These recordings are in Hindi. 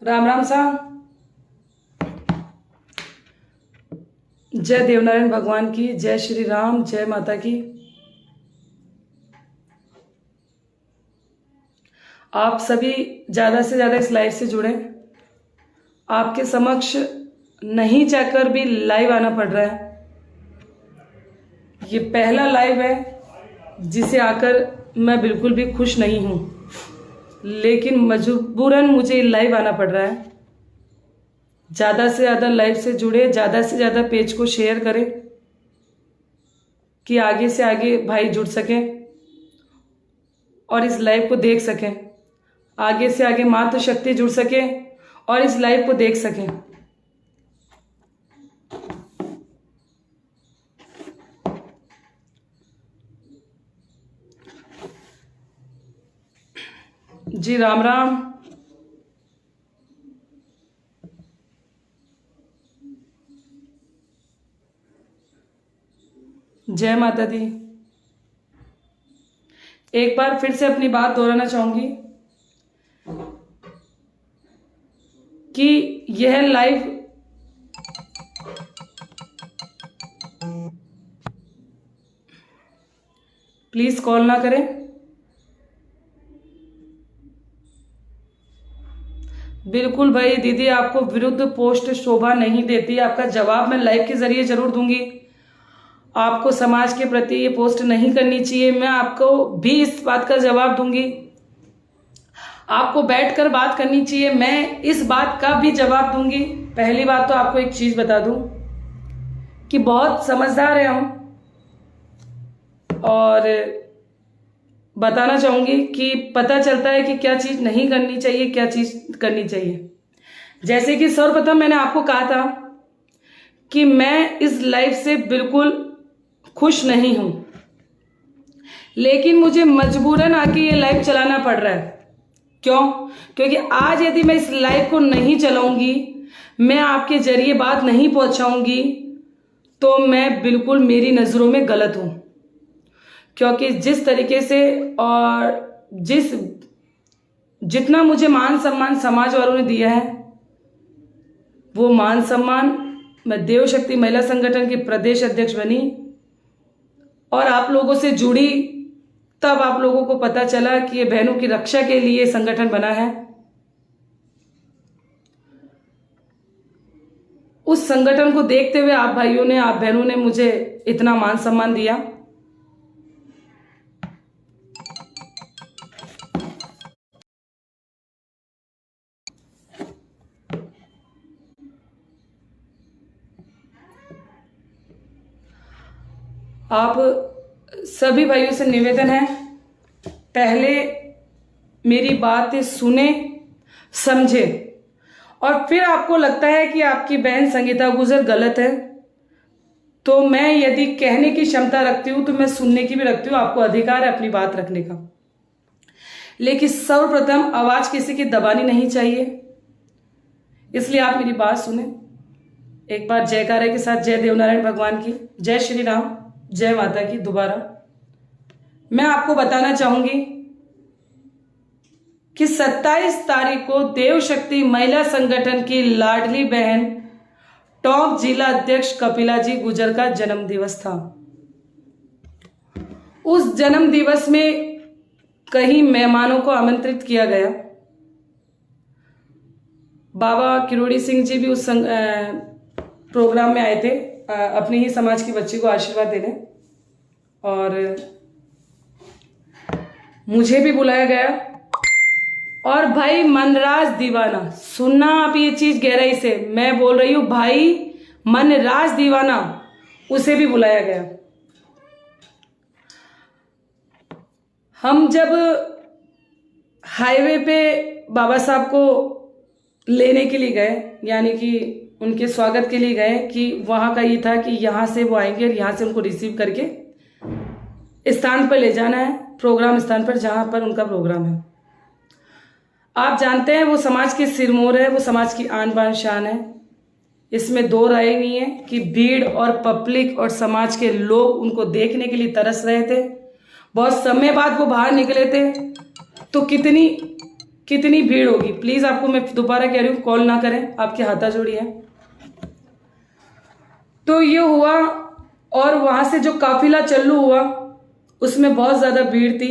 राम राम साहब। जय देवनारायण भगवान की, जय श्री राम, जय माता की। आप सभी ज़्यादा से ज़्यादा इस लाइव से जुड़े। आपके समक्ष नहीं चाहकर भी लाइव आना पड़ रहा है। ये पहला लाइव है जिसे आकर मैं बिल्कुल भी खुश नहीं हूँ, लेकिन मजबूरन मुझे लाइव आना पड़ रहा है। ज़्यादा से ज़्यादा लाइव से जुड़े, ज़्यादा से ज़्यादा पेज को शेयर करें कि आगे से आगे भाई जुड़ सकें और इस लाइव को देख सकें। आगे से आगे मातृ शक्ति जुड़ सके और इस लाइव को देख सकें। जी राम राम। जय माता दी। एक बार फिर से अपनी बात दोहराना चाहूंगी कि यह लाइव प्लीज कॉल ना करें। बिल्कुल भाई दीदी, आपको विरुद्ध पोस्ट शोभा नहीं देती। आपका जवाब मैं लाइव के जरिए जरूर दूंगी। आपको समाज के प्रति ये पोस्ट नहीं करनी चाहिए, मैं आपको भी इस बात का जवाब दूंगी। आपको बैठकर बात करनी चाहिए, मैं इस बात का भी जवाब दूंगी। पहली बात तो आपको एक चीज बता दूं कि बहुत समझदार है हम, और बताना चाहूंगी कि पता चलता है कि क्या चीज नहीं करनी चाहिए, क्या चीज करनी चाहिए। जैसे कि सर्वप्रथम मैंने आपको कहा था कि मैं इस लाइफ से बिल्कुल खुश नहीं हूं, लेकिन मुझे मजबूरन आके ये लाइव चलाना पड़ रहा है। क्यों? क्योंकि आज यदि मैं इस लाइव को नहीं चलाऊंगी, मैं आपके जरिए बात नहीं पहुंचाऊंगी, तो मैं बिल्कुल मेरी नजरों में गलत हूं। क्योंकि जिस तरीके से और जितना मुझे मान सम्मान समाज वालों ने दिया है, वो मान सम्मान मैं देव शक्ति महिला संगठन की प्रदेश अध्यक्ष बनी और आप लोगों से जुड़ी, तब आप लोगों को पता चला कि ये बहनों की रक्षा के लिए संगठन बना है। उस संगठन को देखते हुए आप भाइयों ने, आप बहनों ने मुझे इतना मान सम्मान दिया। आप सभी भाइयों से निवेदन है, पहले मेरी बातें सुने, समझे, और फिर आपको लगता है कि आपकी बहन संगीता गुर्जर गलत है, तो मैं यदि कहने की क्षमता रखती हूं तो मैं सुनने की भी रखती हूं। आपको अधिकार है अपनी बात रखने का, लेकिन सर्वप्रथम आवाज किसी की दबानी नहीं चाहिए। इसलिए आप मेरी बात सुने। एक बार जयकारे के साथ जय देवनारायण भगवान की, जय श्री राम, जय माता की। दोबारा मैं आपको बताना चाहूंगी कि 27 तारीख को देव शक्ति महिला संगठन की लाडली बहन टॉप जिला अध्यक्ष कपिला जी गुर्जर का जन्म दिवस था। उस जन्म दिवस में कई मेहमानों को आमंत्रित किया गया। बाबा किरोड़ी सिंह जी भी उस प्रोग्राम में आए थे, अपनी ही समाज की बच्ची को आशीर्वाद देने, और मुझे भी बुलाया गया। और भाई मनराज दीवाना, सुनना आप ये चीज गहराई से, मैं बोल रही हूं भाई मनराज दीवाना, उसे भी बुलाया गया। हम जब हाईवे पे बाबा साहब को लेने के लिए गए, यानी कि उनके स्वागत के लिए गए, कि वहां का ये था कि यहां से वो आएंगे और यहां से उनको रिसीव करके स्थान पर ले जाना है, प्रोग्राम स्थान पर जहां पर उनका प्रोग्राम है। आप जानते हैं वो समाज के सिरमौर है, वो समाज की आन बान शान है। इसमें दो राय नहीं है कि भीड़ और पब्लिक और समाज के लोग उनको देखने के लिए तरस रहे थे। बहुत समय बाद वो बाहर निकले थे, तो कितनी भीड़ होगी। प्लीज आपको मैं दोबारा कह रही हूँ, कॉल ना करें, आपके हाथा जोड़ी है। तो ये हुआ, और वहां से जो काफिला चल्लू हुआ उसमें बहुत ज्यादा भीड़ थी।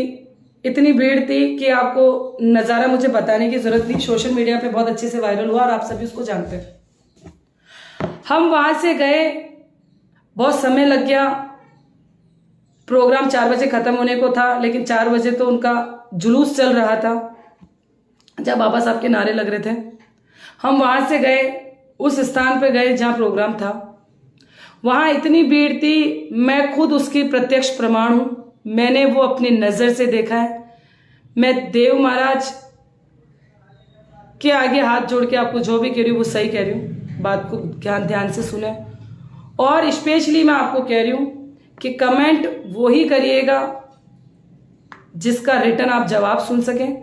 इतनी भीड़ थी कि आपको नजारा मुझे बताने की जरूरत नहीं, सोशल मीडिया पे बहुत अच्छे से वायरल हुआ और आप सभी उसको जानते हैं। हम वहां से गए, बहुत समय लग गया। प्रोग्राम 4 बजे खत्म होने को था, लेकिन 4 बजे तो उनका जुलूस चल रहा था जब बाबा साहब के नारे लग रहे थे। हम वहां से गए, उस स्थान पे गए जहां प्रोग्राम था। वहां इतनी भीड़ थी, मैं खुद उसकी प्रत्यक्ष प्रमाण हूं। मैंने वो अपनी नजर से देखा है। मैं देव महाराज के आगे हाथ जोड़ के आपको जो भी कह रही हूँ वो सही कह रही हूँ, बात को ध्यान से सुने। और स्पेशली मैं आपको कह रही हूं कि कमेंट वो ही करिएगा जिसका रिटर्न आप जवाब सुन सकें।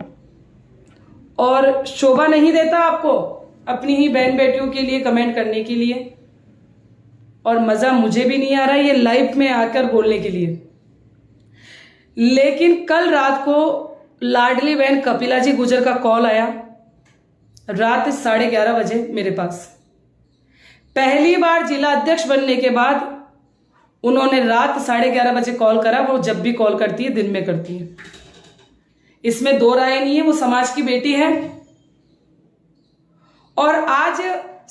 और शोभा नहीं देता आपको अपनी ही बहन बेटियों के लिए कमेंट करने के लिए, और मजा मुझे भी नहीं आ रहा है ये लाइव में आकर बोलने के लिए। लेकिन कल रात को लाडली बहन कपिला जी गुजर का कॉल आया, रात 11:30 बजे मेरे पास। पहली बार जिला अध्यक्ष बनने के बाद उन्होंने रात 11:30 बजे कॉल करा। वो जब भी कॉल करती है दिन में करती है, इसमें दो राय नहीं है, वो समाज की बेटी है। और आज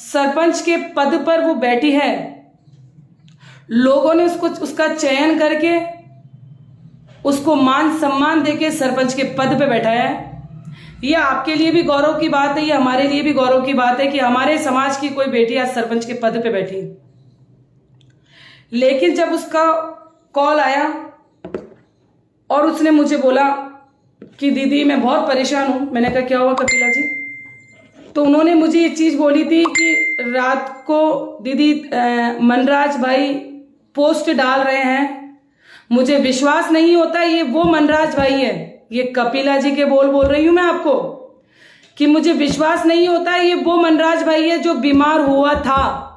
सरपंच के पद पर वो बैठी है। लोगों ने उसका चयन करके उसको मान सम्मान देके सरपंच के पद पे बैठाया है। ये आपके लिए भी गौरव की बात है, ये हमारे लिए भी गौरव की बात है कि हमारे समाज की कोई बेटी आज सरपंच के पद पे बैठी है। लेकिन जब उसका कॉल आया और उसने मुझे बोला कि दीदी मैं बहुत परेशान हूं, मैंने कहा क्या हुआ कपिला जी? तो उन्होंने मुझे ये चीज बोली थी कि रात को दीदी मनराज भाई पोस्ट डाल रहे हैं, मुझे विश्वास नहीं होता ये वो मनराज भाई है। ये कपिला जी के बोल रही हूं मैं आपको कि मुझे विश्वास नहीं होता ये वो मनराज भाई है जो बीमार हुआ था।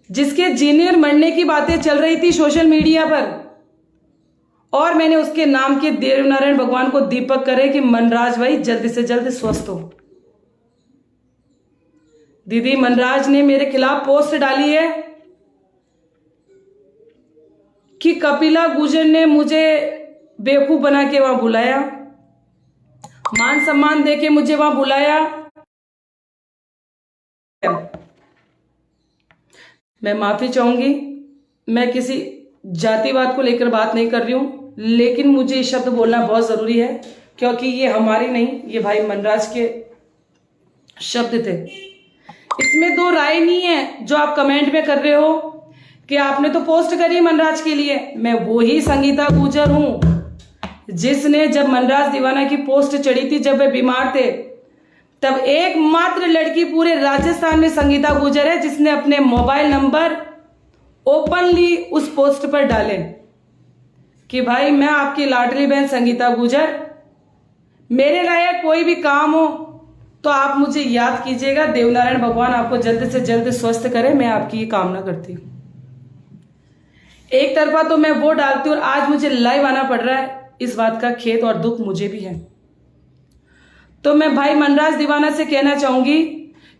जिसके जीने और मरने की बातें चल रही थी सोशल मीडिया पर, और मैंने उसके नाम के देवनारायण भगवान को दीपक करे कि मनराज भाई जल्द से जल्द स्वस्थ हो। दीदी मनराज ने मेरे खिलाफ पोस्ट डाली है कि कपिला गुजर ने मुझे बेवकूफ बना के वहां बुलाया, मान सम्मान देके मुझे वहां बुलाया। मैं माफी चाहूंगी, मैं किसी जातिवाद को लेकर बात नहीं कर रही हूं, लेकिन मुझे ये शब्द बोलना बहुत जरूरी है क्योंकि ये हमारे नहीं, ये भाई मनराज के शब्द थे। इसमें दो राय नहीं है जो आप कमेंट में कर रहे हो कि आपने तो पोस्ट करी मनराज के लिए। मैं वो ही संगीता गुजर हूं जिसने जब मनराज दीवाना की पोस्ट चढ़ी थी, जब वे बीमार थे, तब एकमात्र लड़की पूरे राजस्थान में संगीता गुजर है जिसने अपने मोबाइल नंबर ओपनली उस पोस्ट पर डाले कि भाई मैं आपकी लाडली बहन संगीता गुजर, मेरे लायक कोई भी काम हो तो आप मुझे याद कीजिएगा। देवनारायण भगवान आपको जल्द से जल्द स्वस्थ करे, मैं आपकी ये कामना करती हूं। एक तरफा तो मैं वो डालती हूं और आज मुझे लाइव आना पड़ रहा है, इस बात का खेद और दुख मुझे भी है। तो मैं भाई मनराज दीवाना से कहना चाहूंगी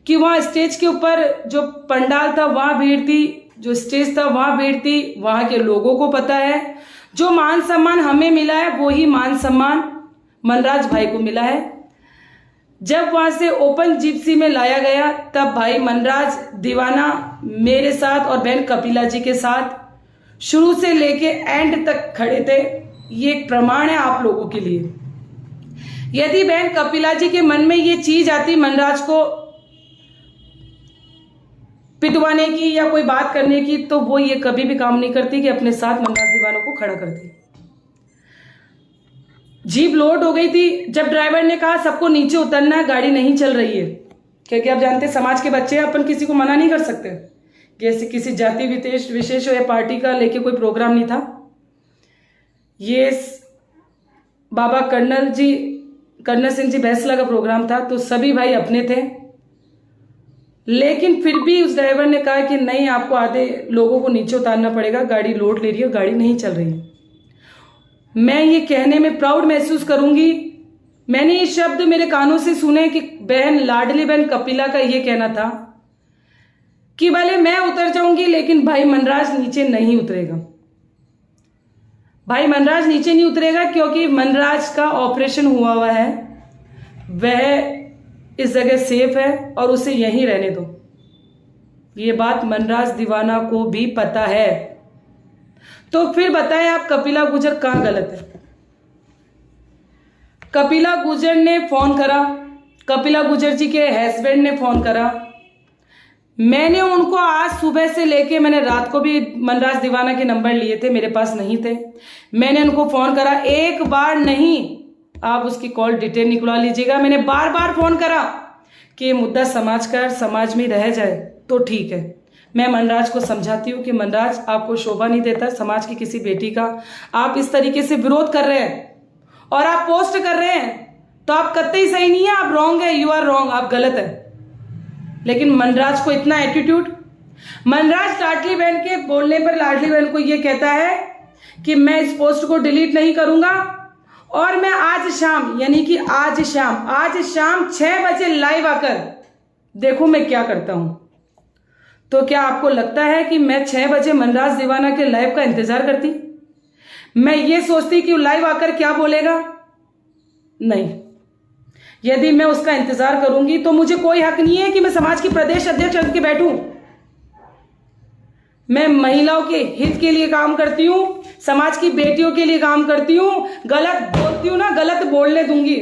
कि वहां स्टेज के ऊपर जो पंडाल था वहां भीड़ थी, जो स्टेज था वहां भीड़ थी, वहां के लोगों को पता है। जो मान सम्मान हमें मिला है वो ही मान सम्मान मनराज भाई को मिला है। जब वहां से ओपन जिप्सी में लाया गया तब भाई मनराज दीवाना मेरे साथ और बहन कपिला जी के साथ शुरू से लेके एंड तक खड़े थे। ये एक प्रमाण है आप लोगों के लिए। यदि बहन कपिला जी के मन में ये चीज आती मनराज को पिटवाने की या कोई बात करने की, तो वो ये कभी भी काम नहीं करती कि अपने साथ मनराज दीवानों को खड़ा करती। जीप लोड हो गई थी जब ड्राइवर ने कहा सबको नीचे उतरना है, गाड़ी नहीं चल रही है, क्योंकि आप जानते हैं समाज के बच्चे, अपन किसी को मना नहीं कर सकते। जैसे किसी जाति विशेष या पार्टी का लेके कोई प्रोग्राम नहीं था, ये बाबा कर्नल सिंह जी बैसला का प्रोग्राम था, तो सभी भाई अपने थे। लेकिन फिर भी उस ड्राइवर ने कहा कि नहीं, आपको आधे लोगों को नीचे उतारना पड़ेगा, गाड़ी लोड ले रही है, गाड़ी नहीं चल रही है। मैं ये कहने में प्राउड महसूस करूंगी, मैंने ये शब्द मेरे कानों से सुने कि बहन, लाडली बहन कपिला का ये कहना था कि भले मैं उतर जाऊंगी लेकिन भाई मनराज नीचे नहीं उतरेगा। भाई मनराज नीचे नहीं उतरेगा क्योंकि मनराज का ऑपरेशन हुआ है, वह इस जगह सेफ है और उसे यहीं रहने दो। ये बात मनराज दीवाना को भी पता है। तो फिर बताएं आप, कपिला गुर्जर कहां गलत है? कपिला गुर्जर ने फोन करा, कपिला गुर्जर जी के हस्बैंड ने फोन करा। मैंने उनको आज सुबह से लेके मैंने रात को भी मनराज दीवाना के नंबर लिए थे, मेरे पास नहीं थे। मैंने उनको फोन करा, एक बार नहीं, आप उसकी कॉल डिटेल निकलवा लीजिएगा। मैंने बार बार फोन करा कि ये मुद्दा समाज का समाज में रह जाए तो ठीक है। मैं मनराज को समझाती हूँ कि मनराज, आपको शोभा नहीं देता समाज की किसी बेटी का, आप इस तरीके से विरोध कर रहे हैं और आप पोस्ट कर रहे हैं तो आप कतई सही नहीं है, आप रॉन्ग है, यू आर रॉन्ग, आप गलत है। लेकिन मनराज को इतना एटीट्यूड। मनराज लाडली बहन के बोलने पर लाडली बहन को यह कहता है कि मैं इस पोस्ट को डिलीट नहीं करूंगा और मैं आज शाम, यानी कि आज शाम 6 बजे लाइव आकर देखो मैं क्या करता हूं। तो क्या आपको लगता है कि मैं 6 बजे मनराज दीवाना के लाइव का इंतजार करती? मैं ये सोचती कि लाइव आकर क्या बोलेगा? नहीं। यदि मैं उसका इंतजार करूंगी तो मुझे कोई हक नहीं है कि मैं समाज की प्रदेश अध्यक्ष बन के बैठूं। मैं महिलाओं के हित के लिए काम करती हूं, समाज की बेटियों के लिए काम करती हूं। गलत बोलती हूं ना, गलत बोलने दूंगी।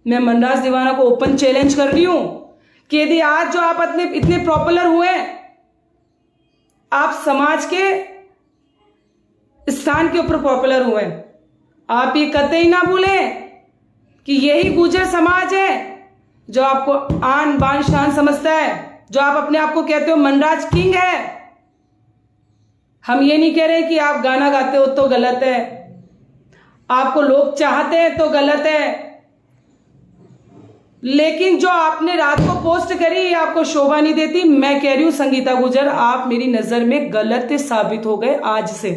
मैं मनराज दीवाना को ओपन चैलेंज कर रही हूं कि यदि आज जो आप इतने पॉपुलर हुए, आप समाज के स्थान के ऊपर पॉपुलर हुए, आप ये कतई ना भूलें कि यही गुर्जर समाज है जो आपको आन बान शान समझता है, जो आप अपने आप को कहते हो मनराज किंग है। हम ये नहीं कह रहे कि आप गाना गाते हो तो गलत है, आपको लोग चाहते हैं तो गलत है, लेकिन जो आपने रात को पोस्ट करी ये आपको शोभा नहीं देती। मैं कह रही हूं संगीता गुर्जर, आप मेरी नजर में गलत साबित हो गए आज से।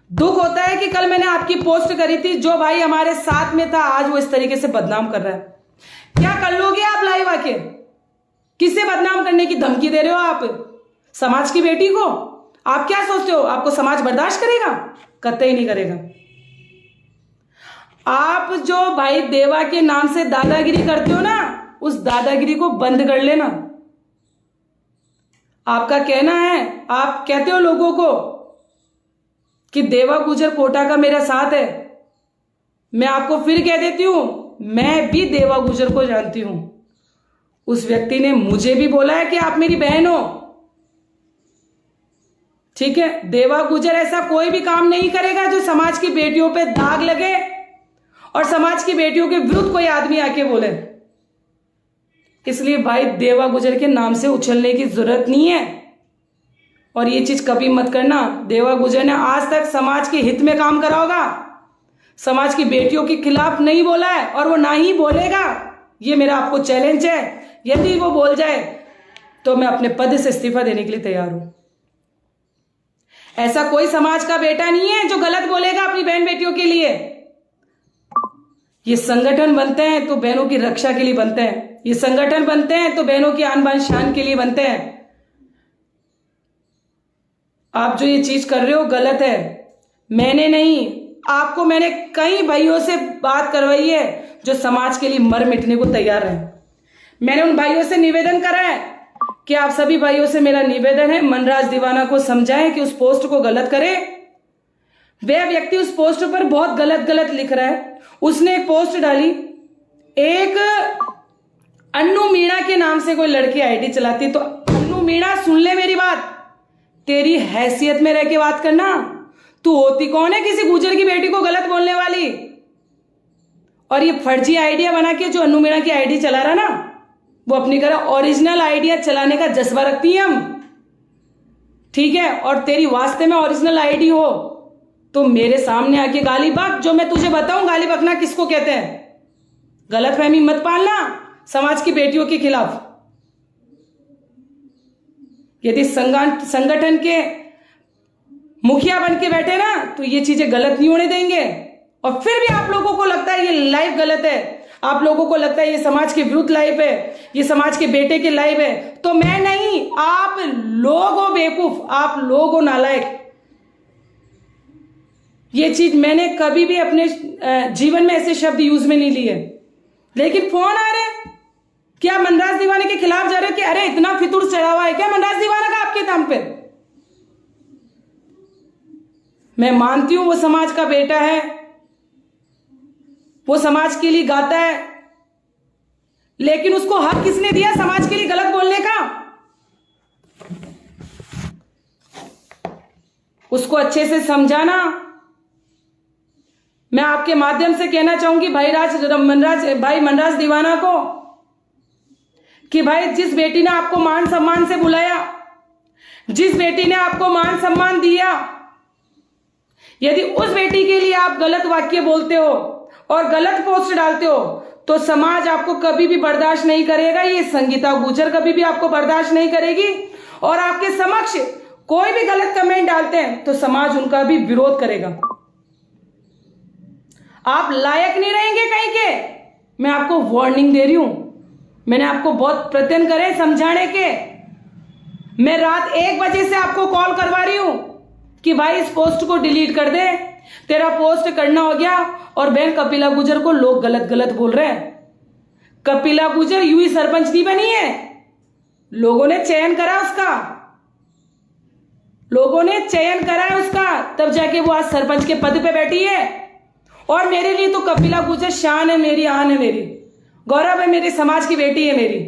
दुख होता है कि कल मैंने आपकी पोस्ट करी थी, जो भाई हमारे साथ में था आज वो इस तरीके से बदनाम कर रहा है। क्या कर लोगे आप लाइव आके? किसे बदनाम करने की धमकी दे रहे हो आप? समाज की बेटी को? आप क्या सोचते हो आपको समाज बर्दाश्त करेगा? कतई नहीं करेगा। आप जो भाई देवा के नाम से दादागिरी करते हो ना, उस दादागिरी को बंद कर लेना। आपका कहना है, आप कहते हो लोगों को कि देवा गुर्जर कोटा का मेरा साथ है। मैं आपको फिर कह देती हूं, मैं भी देवा गुर्जर को जानती हूं। उस व्यक्ति ने मुझे भी बोला है कि आप मेरी बहन हो। ठीक है, देवा गुर्जर ऐसा कोई भी काम नहीं करेगा जो समाज की बेटियों पे दाग लगे और समाज की बेटियों के विरुद्ध कोई आदमी आके बोले। इसलिए भाई देवा गुर्जर के नाम से उछलने की जरूरत नहीं है और ये चीज कभी मत करना। देवा गुर्जर ने आज तक समाज के हित में काम करा होगा, समाज की बेटियों के खिलाफ नहीं बोला है और वो ना ही बोलेगा। ये मेरा आपको चैलेंज है। यदि वो बोल जाए तो मैं अपने पद से इस्तीफा देने के लिए तैयार हूं। ऐसा कोई समाज का बेटा नहीं है जो गलत बोलेगा अपनी बहन बेटियों के लिए। ये संगठन बनते हैं तो बहनों की रक्षा के लिए बनते हैं, ये संगठन बनते हैं तो बहनों की आन बान शान के लिए बनते हैं। आप जो ये चीज कर रहे हो गलत है। मैंने नहीं, आपको मैंने कई भाइयों से बात करवाई है जो समाज के लिए मर मिटने को तैयार है। मैंने उन भाइयों से निवेदन करा है कि आप सभी भाइयों से मेरा निवेदन है, मनराज दीवाना को समझाएं कि उस पोस्ट को गलत करे। वह व्यक्ति उस पोस्ट पर बहुत गलत गलत लिख रहा है। उसने एक पोस्ट डाली, एक अन्नू मीणा के नाम से कोई लड़की आईडी चलाती। तो अन्नू मीणा, सुन ले मेरी बात, तेरी हैसियत में रह के बात करना। तू होती कौन है किसी गुर्जर की बेटी को गलत बोलने वाली? और ये फर्जी आइडिया बना के जो अन्नू मीणा की आईडी चला रहा ना, वो अपनी तरह ओरिजिनल आइडिया चलाने का जज्बा रखती है हम, ठीक है। और तेरी वास्ते में ओरिजिनल आईडी हो तो मेरे सामने आके गाली बक, जो मैं तुझे बताऊं गाली बकना किसको कहते हैं। गलतफहमी मत पालना समाज की बेटियों के खिलाफ। यदि संगठन के मुखिया बन के बैठे ना, तो ये चीजें गलत नहीं होने देंगे। और फिर भी आप लोगों को लगता है ये लाइफ गलत है, आप लोगों को लगता है ये समाज के विरुद्ध लाइफ है, ये समाज के बेटे की लाइफ है, तो मैं नहीं, आप लोग हो बेवकूफ, आप लोग हो नालायक। ये चीज मैंने कभी भी अपने जीवन में ऐसे शब्द यूज में नहीं लिए, लेकिन फोन आ रहे हैं कि आप मनराज दीवाने के खिलाफ जा रहे हो कि अरे इतना फितूर चढ़ा हुआ है क्या मनराज दीवाना का आपके दम पे। मैं मानती हूं वो समाज का बेटा है, वो समाज के लिए गाता है, लेकिन उसको हक किसने दिया समाज के लिए गलत बोलने का? उसको अच्छे से समझाना। मैं आपके माध्यम से कहना चाहूंगी भाई मनराज दीवाना को कि भाई जिस बेटी ने आपको मान सम्मान से बुलाया, जिस बेटी ने आपको मान सम्मान दिया, यदि उस बेटी के लिए आप गलत वाक्य बोलते हो और गलत पोस्ट डालते हो तो समाज आपको कभी भी बर्दाश्त नहीं करेगा। ये संगीता गुर्जर कभी भी आपको बर्दाश्त नहीं करेगी। और आपके समक्ष कोई भी गलत कमेंट डालते हैं तो समाज उनका भी विरोध करेगा। आप लायक नहीं रहेंगे कहीं के। मैं आपको वार्निंग दे रही हूं। मैंने आपको बहुत प्रयत्न करे समझाने के। मैं रात 1 बजे से आपको कॉल करवा रही हूं कि भाई इस पोस्ट को डिलीट कर दे, तेरा पोस्ट करना हो गया। और बहन कपिला गुर्जर को लोग गलत गलत बोल रहे हैं। कपिला गुर्जर यूं ही सरपंच नहीं बनी है, लोगों ने चयन करा उसका, लोगों ने चयन करा है उसका, तब जाके वो आज सरपंच के पद पे बैठी है। और मेरे लिए तो कपिला गुर्जर शान है मेरी, आन है मेरी, गौरव है, मेरे समाज की बेटी है मेरी।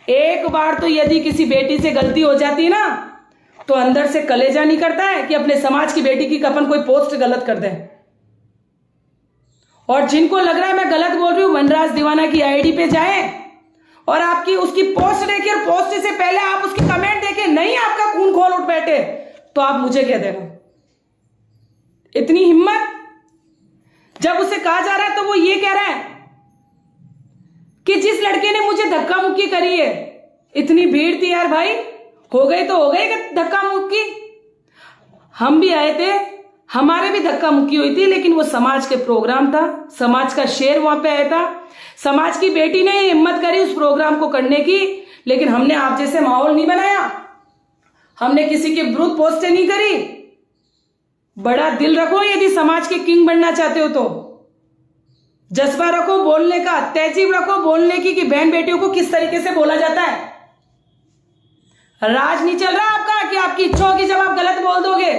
एक बार तो यदि किसी बेटी से गलती हो जाती ना तो अंदर से कलेजा नहीं करता है कि अपने समाज की बेटी की कपन कोई पोस्ट गलत कर दे। और जिनको लग रहा है मैं गलत बोल रही हूं, मनराज दीवाना की आईडी पे जाएं और आपकी उसकी पोस्ट देखे और पोस्ट से पहले आप उसकी कमेंट देखे, नहीं आपका खून खोल उठ बैठे तो आप मुझे कह देना। इतनी हिम्मत, जब उसे कहा जा रहा है तो वो ये कह रहा है कि जिस लड़के ने मुझे धक्का मुक्की करी है, इतनी भीड़ थी यार भाई, हो गई तो हो गई धक्का मुक्की। हम भी आए थे, हमारे भी धक्का मुक्की हुई थी, लेकिन वो समाज के प्रोग्राम था, समाज का शेर वहां पे आया था, समाज की बेटी ने हिम्मत करी उस प्रोग्राम को करने की। लेकिन हमने आप जैसे माहौल नहीं बनाया, हमने किसी के विरुद्ध पोस्टें नहीं करी। बड़ा दिल रखो यदि समाज के किंग बनना चाहते हो तो, जज्बा रखो बोलने का, तहजीब रखो बोलने की कि बहन बेटियों को किस तरीके से बोला जाता है। राज नहीं चल रहा आपका कि आपकी इच्छा होगी जब आप गलत बोल दोगे।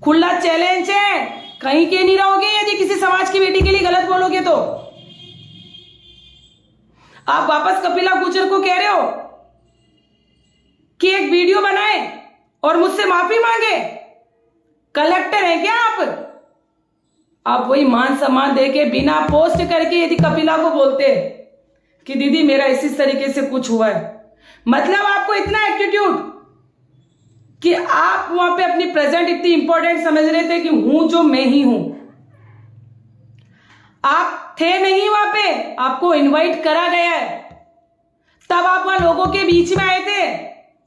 खुला चैलेंज है, कहीं के नहीं रहोगे यदि किसी समाज की बेटी के लिए गलत बोलोगे तो। आप वापस कपिला गुर्जर को कह रहे हो कि एक वीडियो बनाए और मुझसे माफी मांगे। कलेक्टर है क्या आप वही मान सम्मान देके बिना पोस्ट करके यदि कपिला को बोलते कि दीदी मेरा इसी तरीके से कुछ हुआ है, मतलब आपको इतना एटीट्यूड कि आप वहां पे अपनी प्रेजेंट इतनी इंपॉर्टेंट समझ रहे थे कि हूं जो मैं ही हूं। आप थे नहीं वहां पे, आपको इनवाइट करा गया है, तब आप वहां लोगों के बीच में आए थे।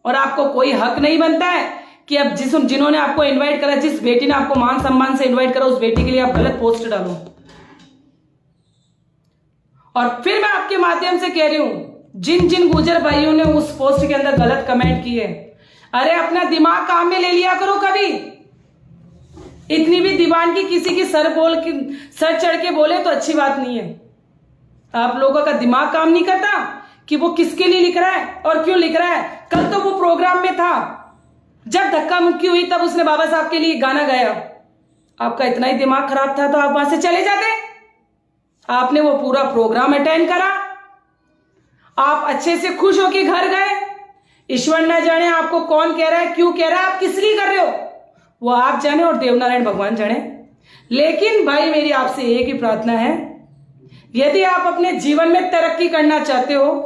और आपको कोई हक नहीं बनता है कि अब जिन्होंने आपको इनवाइट करा, जिस बेटी ने आपको मान सम्मान से इनवाइट करा, उस बेटी के लिए आप गलत पोस्ट डालो। और फिर मैं आपके माध्यम से कह रही हूं, जिन जिन गुर्जर भाइयों ने उस पोस्ट के अंदर गलत कमेंट किए, अरे अपना दिमाग काम में ले लिया करो कभी। इतनी भी दीवानगी किसी की सर चढ़ के बोले तो अच्छी बात नहीं है। आप लोगों का दिमाग काम नहीं करता कि वो किसके लिए लिख रहा है और क्यों लिख रहा है। कल तो वो प्रोग्राम में था, जब धक्का मुक्की हुई तब उसने बाबा साहब के लिए गाना गाया। आपका इतना ही दिमाग खराब था तो आप वहां से चले जाते। आपने वो पूरा प्रोग्राम अटेंड करा, आप अच्छे से खुश होके घर गए। ईश्वर न जाने आपको कौन कह रहा है, क्यों कह रहा है, आप किस लिए कर रहे हो, वो आप जाने और देवनारायण भगवान जाने। लेकिन भाई मेरी आपसे एक ही प्रार्थना है, यदि आप अपने जीवन में तरक्की करना चाहते हो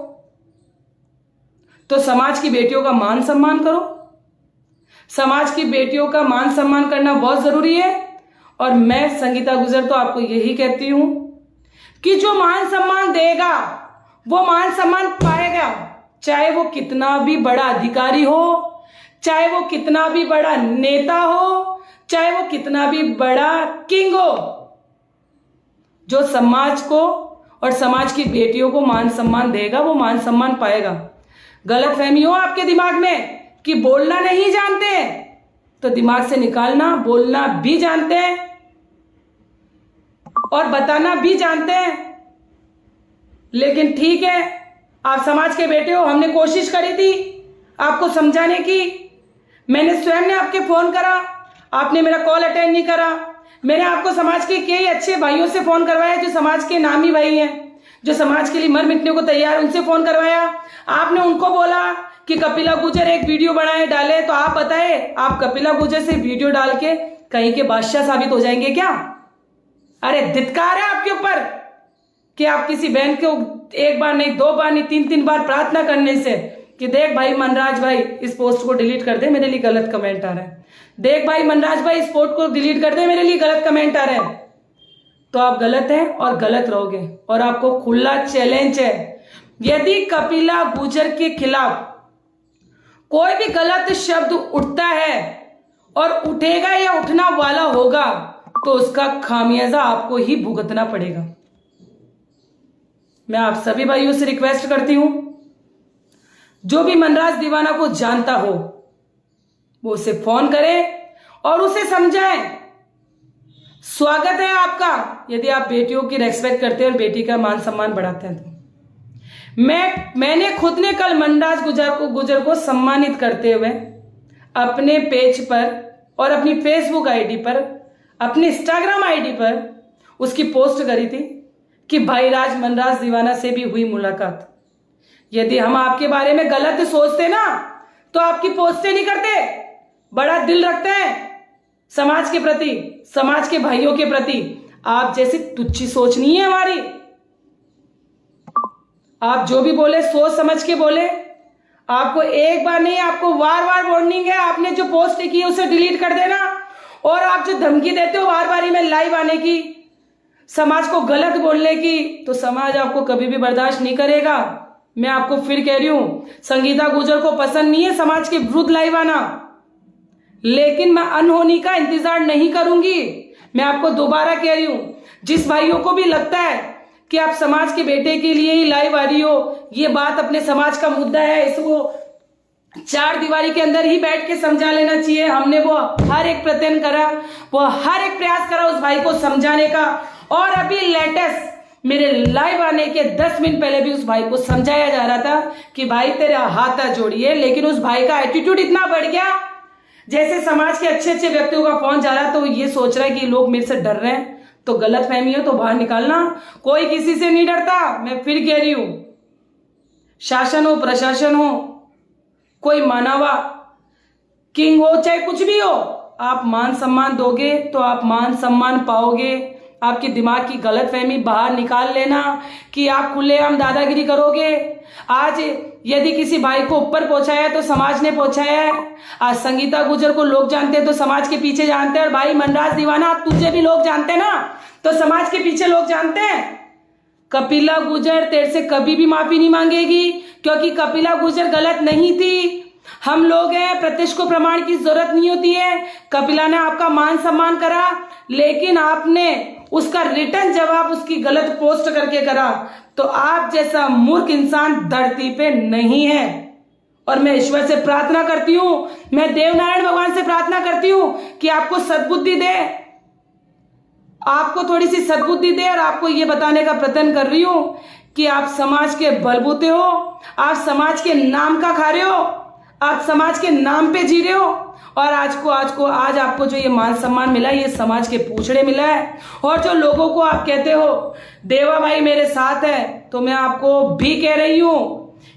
तो समाज की बेटियों का मान सम्मान करो। समाज की बेटियों का मान सम्मान करना बहुत जरूरी है। और मैं संगीता गुर्जर तो आपको यही कहती हूं कि जो मान सम्मान देगा वो मान सम्मान पाएगा, चाहे वो कितना भी बड़ा अधिकारी हो, चाहे वो कितना भी बड़ा नेता हो, चाहे वो कितना भी बड़ा किंग हो, जो समाज को और समाज की बेटियों को मान सम्मान देगा वो मान सम्मान पाएगा। गलत फहमी हो आपके दिमाग में कि बोलना नहीं जानते तो दिमाग से निकालना, बोलना भी जानते हैं और बताना भी जानते हैं। लेकिन ठीक है, आप समाज के बेटे हो, हमने कोशिश करी थी आपको समझाने की। मैंने स्वयं ने आपके फोन करा, आपने मेरा कॉल अटेंड नहीं करा। मैंने आपको समाज के कई अच्छे भाइयों से फोन करवाया जो समाज के नामी भाई हैं, जो समाज के लिए मर मिटने को तैयार, उनसे फोन करवाया। आपने उनको बोला कि कपिला गुर्जर एक वीडियो बनाए डाले, तो आप बताए आप कपिला गुर्जर से वीडियो डाल के कहीं के बादशाह साबित हो जाएंगे क्या? अरे धिक्कार है आपके ऊपर कि आप किसी बहन को एक बार नहीं, दो बार नहीं, तीन तीन बार प्रार्थना करने से कि देख भाई मनराज भाई इस पोस्ट को डिलीट कर दे, मेरे लिए गलत कमेंट आ रहा है। देख भाई मनराज भाई इस पोस्ट को डिलीट कर दे, मेरे लिए गलत कमेंट आ रहा है। तो आप गलत हैं और गलत रहोगे। और आपको खुला चैलेंज है, यदि कपिला गुर्जर के खिलाफ कोई भी गलत शब्द उठता है और उठेगा या उठना वाला होगा तो उसका खामियाजा आपको ही भुगतना पड़ेगा। मैं आप सभी भाइयों से रिक्वेस्ट करती हूं, जो भी मनराज दीवाना को जानता हो वो उसे फोन करे और उसे समझाएं। स्वागत है आपका यदि आप बेटियों की रेस्पेक्ट करते हैं और बेटी का मान सम्मान बढ़ाते हैं। तो मैंने खुद ने कल मनराज गुर्जर को सम्मानित करते हुए अपने पेज पर और अपनी फेसबुक आईडी पर, अपनी इंस्टाग्राम आईडी पर उसकी पोस्ट करी थी कि भाई राज मनराज दीवाना से भी हुई मुलाकात। यदि हम आपके बारे में गलत सोचते ना तो आपकी पोस्टें नहीं करते। बड़ा दिल रखते हैं समाज के प्रति, समाज के भाइयों के प्रति। आप जैसी तुच्छी सोच नहीं है हमारी। आप जो भी बोले सोच समझ के बोले। आपको एक बार नहीं, आपको बार बार वार्निंग है। आपने जो पोस्ट की है उसे डिलीट कर देना। और आप जो धमकी देते हो बार बार में लाइव आने की, समाज को गलत बोलने की, तो समाज आपको कभी भी बर्दाश्त नहीं करेगा। मैं आपको फिर कह रही हूं, संगीता गुर्जर को पसंद नहीं है समाज के विरुद्ध लाइव आना, लेकिन मैं अनहोनी का इंतजार नहीं करूंगी। मैं आपको दोबारा कह रही हूं, जिस भाइयों को भी लगता है कि आप समाज के बेटे के लिए ही लाइव आ रही हो, ये बात अपने समाज का मुद्दा है, इसको चार दीवारी के अंदर ही बैठ के समझा लेना चाहिए। हमने वो हर एक प्रयत्न करा, वो हर एक प्रयास करा उस भाई को समझाने का। और अभी लेटेस्ट मेरे लाइव आने के 10 मिनट पहले भी उस भाई को समझाया जा रहा था कि भाई तेरे हाथ जोड़िए। लेकिन उस भाई का एटीट्यूड इतना बढ़ गया, जैसे समाज के अच्छे अच्छे व्यक्तियों का फोन जा रहा तो ये सोच रहा है कि लोग मेरे से डर रहे हैं। तो गलत फहमी हो तो बाहर निकालना। कोई किसी से नहीं डरता। मैं फिर कह रही हूं, शासन हो, प्रशासन हो, कोई मानवा, किंग हो, चाहे कुछ भी हो, आप मान सम्मान दोगे तो आप मान सम्मान पाओगे। आपके दिमाग की गलत फहमी बाहर निकाल लेना कि आप खुलेआम दादागिरी करोगे। आज यदि किसी भाई को ऊपर पहुंचाया तो समाज ने पहुंचाया है। आज संगीता गुर्जर को लोग जानते हैं तो समाज के पीछे जानते हैं। और भाई मनराज दीवाना, तुझे भी लोग जानते हैं ना, तो समाज के पीछे लोग जानते हैं। कपिला गुर्जर तेरे से कभी भी माफी नहीं मांगेगी, क्योंकि कपिला गुर्जर गलत नहीं थी। हम लोग हैं, प्रत्यक्ष को प्रमाण की जरूरत नहीं होती है। कपिला ने आपका मान सम्मान करा, लेकिन आपने उसका रिटर्न जवाब उसकी गलत पोस्ट करके करा। तो आप जैसा मूर्ख इंसान धरती पे नहीं है। और मैं ईश्वर से प्रार्थना करती हूं, मैं देवनारायण भगवान से प्रार्थना करती हूं कि आपको सद्बुद्धि दे, आपको थोड़ी सी सद्बुद्धि दे। और आपको ये बताने का प्रयत्न कर रही हूं कि आप समाज के बलबूते हो, आप समाज के नाम का खा रहे हो, आप समाज के नाम पे जी रहे हो। और आज आपको जो ये मान सम्मान मिला है, ये समाज के पूछड़े मिला है। और जो लोगों को आप कहते हो देवा भाई मेरे साथ है, तो मैं आपको भी कह रही हूं,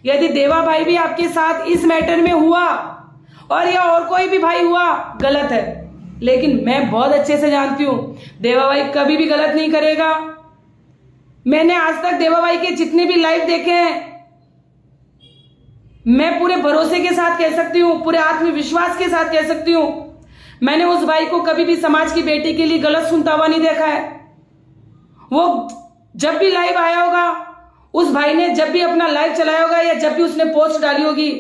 यदि देवा भाई भी आपके साथ इस मैटर में हुआ और या और कोई भी भाई हुआ, गलत है। लेकिन मैं बहुत अच्छे से जानती हूं देवा भाई कभी भी गलत नहीं करेगा। मैंने आज तक देवा भाई के जितने भी लाइव देखे हैं, मैं पूरे भरोसे के साथ कह सकती हूं, पूरे आत्मविश्वास के साथ कह सकती हूं, मैंने उस भाई को कभी भी समाज की बेटी के लिए गलत सुनता हुआ नहीं देखा है। वो जब भी लाइव आया होगा, उस भाई ने जब भी अपना लाइव चलाया होगा या जब भी उसने पोस्ट डाली होगी,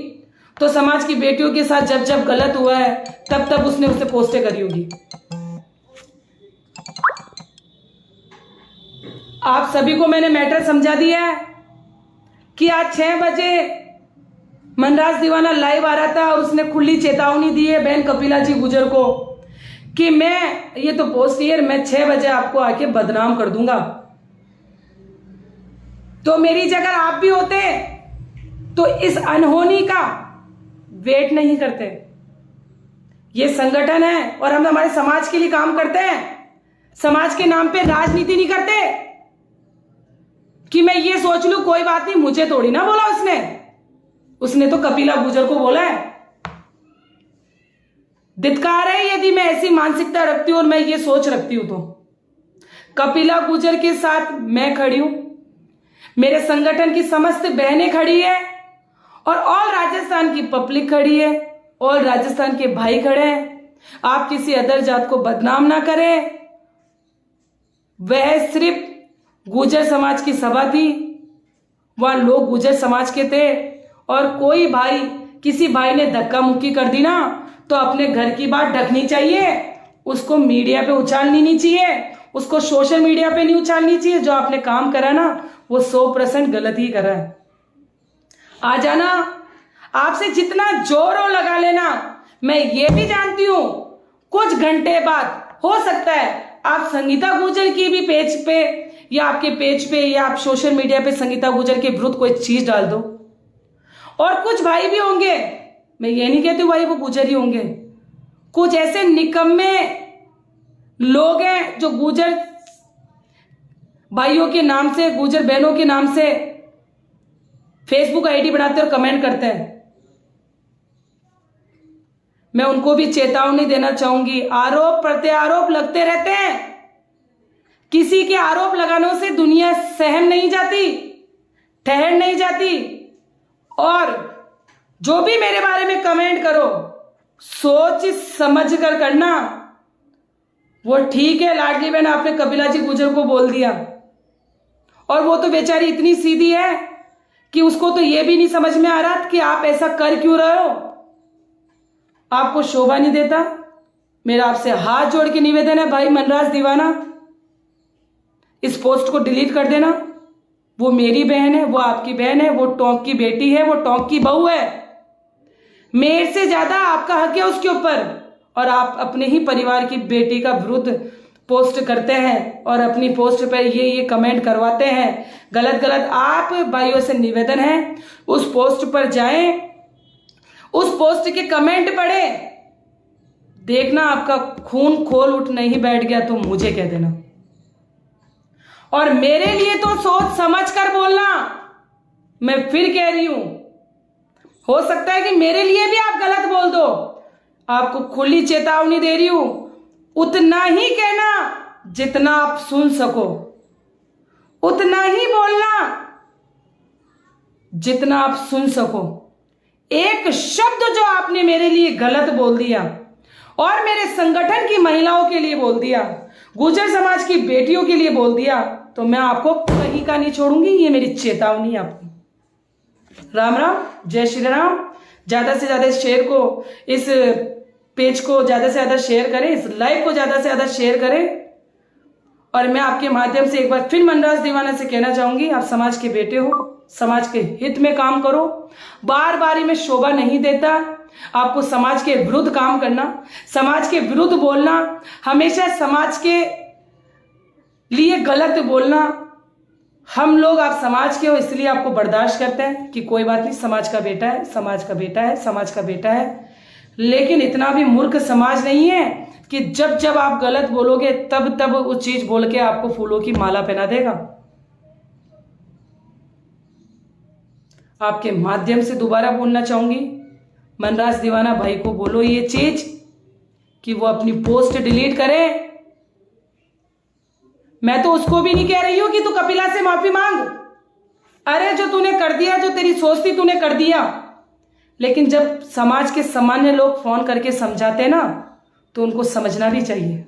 तो समाज की बेटियों के साथ जब जब गलत हुआ है तब तब उसने उसे पोस्टें करी होगी। आप सभी को मैंने मैटर समझा दिया है कि आज 6 बजे मनराज दीवाना लाइव आ रहा था और उसने खुली चेतावनी दी है बहन कपिला जी गुजर को कि मैं ये तो पोस्ट ईयर मैं 6 बजे आपको आके बदनाम कर दूंगा। तो मेरी जगह आप भी होते तो इस अनहोनी का वेट नहीं करते। ये संगठन है और हम हमारे समाज के लिए काम करते हैं, समाज के नाम पे राजनीति नहीं करते कि मैं ये सोच लूं कोई बात नहीं, मुझे थोड़ी ना बोला उसने तो कपिला गुजर को बोला है। धिक्कार है यदि मैं ऐसी मानसिकता रखती हूं और मैं ये सोच रखती हूं तो कपिला गुजर के साथ मैं खड़ी हूं, मेरे संगठन की समस्त बहनें खड़ी है और ऑल राजस्थान की पब्लिक खड़ी है, ऑल राजस्थान के भाई खड़े हैं। आप किसी अदर जात को बदनाम ना करें। वह सिर्फ गुजर समाज की सभा थी, वहां लोग गुजर समाज के थे और कोई भाई किसी भाई ने धक्का मुक्की कर दी ना तो अपने घर की बात ढकनी चाहिए, उसको मीडिया पे उछालनी नहीं चाहिए, उसको सोशल मीडिया पे नहीं उछालनी चाहिए। जो आपने काम करा ना वो 100% गलत ही करा है। आ जाना, आपसे जितना जोर लगा लेना। मैं ये भी जानती हूं कुछ घंटे बाद हो सकता है आप संगीता गुजर की भी पेज पे या आपके पेज पे या आप सोशल मीडिया पे संगीता गुजर के विरुद्ध कोई चीज डाल दो और कुछ भाई भी होंगे, मैं ये नहीं कहती भाई वो गुजर ही होंगे, कुछ ऐसे निकम्मे लोग हैं जो गुजर भाइयों के नाम से गुजर बहनों के नाम से फेसबुक आईडी बनाते और कमेंट करते हैं। मैं उनको भी चेतावनी देना चाहूंगी, आरोप प्रत्यारोप लगते रहते हैं, किसी के आरोप लगाने से दुनिया सहम नहीं जाती, ठहर नहीं जाती। और जो भी मेरे बारे में कमेंट करो सोच समझ कर करना। वो ठीक है लाडली बहन आपने कपिला जी गुजर को बोल दिया और वो तो बेचारी इतनी सीधी है कि उसको तो ये भी नहीं समझ में आ रहा कि आप ऐसा कर क्यों रहे हो, आपको शोभा नहीं देता। मेरा आपसे हाथ जोड़ के निवेदन है भाई मनराज दीवाना, इस पोस्ट को डिलीट कर देना। वो मेरी बहन है, वो आपकी बहन है, वो टोंक की बेटी है, वो टोंक की बहू है। मेरे से ज्यादा आपका हक है उसके ऊपर और आप अपने ही परिवार की बेटी का विरुद्ध पोस्ट करते हैं और अपनी पोस्ट पर ये कमेंट करवाते हैं गलत गलत। आप भाइयों से निवेदन है उस पोस्ट पर जाएं, उस पोस्ट के कमेंट पढ़ें, देखना आपका खून खोल उठ नहीं बैठ गया तो मुझे कह देना। और मेरे लिए तो सोच समझ कर बोलना। मैं फिर कह रही हूं हो सकता है कि मेरे लिए भी आप गलत बोल दो, आपको खुली चेतावनी दे रही हूं, उतना ही कहना जितना आप सुन सको, उतना ही बोलना जितना आप सुन सको। एक शब्द जो आपने मेरे लिए गलत बोल दिया और मेरे संगठन की महिलाओं के लिए बोल दिया, गुजर समाज की बेटियों के लिए बोल दिया, तो मैं आपको कहीं का नहीं छोड़ूंगी। ये मेरी चेतावनी है आपको। राम राम, जय श्री राम। ज्यादा से ज्यादा शेयर को, इस पेज को ज्यादा से ज्यादा शेयर करें, इस लाइव को ज्यादा से ज्यादा शेयर करें। और मैं आपके माध्यम से एक बार फिर मनराज दीवाना से कहना चाहूंगी, आप समाज के बेटे हो, समाज के हित में काम करो। बार बारी में शोभा नहीं देता आपको समाज के विरुद्ध काम करना, समाज के विरुद्ध बोलना, हमेशा समाज के लिए गलत बोलना। हम लोग आप समाज के हो इसलिए आपको बर्दाश्त करते हैं कि कोई बात नहीं, समाज का बेटा है, समाज का बेटा है, समाज का बेटा है। लेकिन इतना भी मूर्ख समाज नहीं है कि जब जब आप गलत बोलोगे तब तब वो चीज बोल के आपको फूलों की माला पहना देगा। आपके माध्यम से दोबारा बोलना चाहूंगी, मनराज दीवाना भाई को बोलो ये चीज कि वो अपनी पोस्ट डिलीट करे। मैं तो उसको भी नहीं कह रही हूं कि तू कपिला से माफी मांग, अरे जो तूने कर दिया, जो तेरी सोच थी तूने कर दिया। लेकिन जब समाज के सामान्य लोग फोन करके समझाते ना तो उनको समझना भी चाहिए।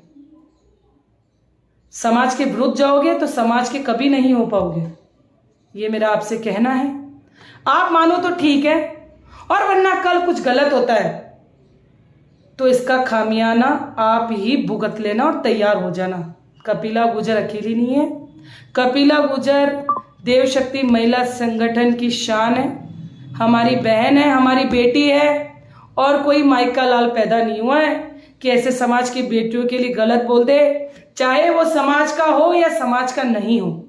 समाज के विरुद्ध जाओगे तो समाज के कभी नहीं हो पाओगे, ये मेरा आपसे कहना है। आप मानो तो ठीक है और वरना कल कुछ गलत होता है तो इसका खामियाना आप ही भुगत लेना और तैयार हो जाना। कपिला गुर्जर अकेली नहीं है। कपिला गुर्जर देव शक्ति महिला संगठन की शान है, हमारी बहन है, हमारी बेटी है, और कोई माइका लाल पैदा नहीं हुआ है कि ऐसे समाज की बेटियों के लिए गलत बोल दे, चाहे वो समाज का हो या समाज का नहीं हो।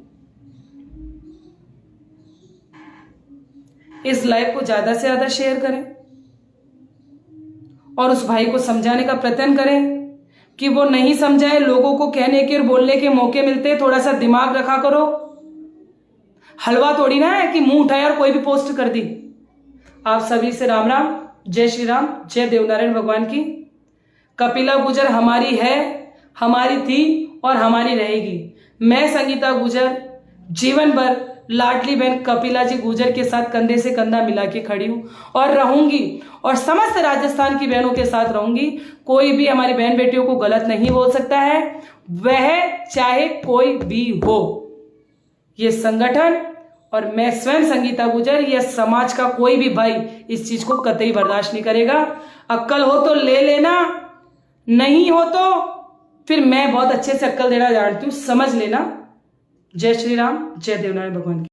इस लाइव को ज्यादा से ज्यादा शेयर करें और उस भाई को समझाने का प्रयत्न करें कि वो नहीं समझाए। लोगों को कहने के और बोलने के मौके मिलते, थोड़ा सा दिमाग रखा करो। हलवा थोड़ी ना है कि मुंह उठाया और कोई भी पोस्ट कर दी। आप सभी से राम राम, जय श्री राम, जय देवनारायण भगवान की। कपिला गुर्जर हमारी है, हमारी थी और हमारी रहेगी। मैं संगीता गुर्जर जीवन भर लाडली बहन कपिला जी गुर्जर के साथ कंधे से कंधा मिला के खड़ी हूं और रहूंगी, और समस्त राजस्थान की बहनों के साथ रहूंगी। कोई भी हमारी बहन बेटियों को गलत नहीं बोल सकता है, वह चाहे कोई भी हो। ये संगठन और मैं स्वयं संगीता गुर्जर, यह समाज का कोई भी भाई इस चीज को कतई बर्दाश्त नहीं करेगा। अक्ल हो तो ले लेना, नहीं हो तो फिर मैं बहुत अच्छे से अक्ल देना जानती हूं, समझ लेना। जय श्री राम, जय देवनारायण भगवान की।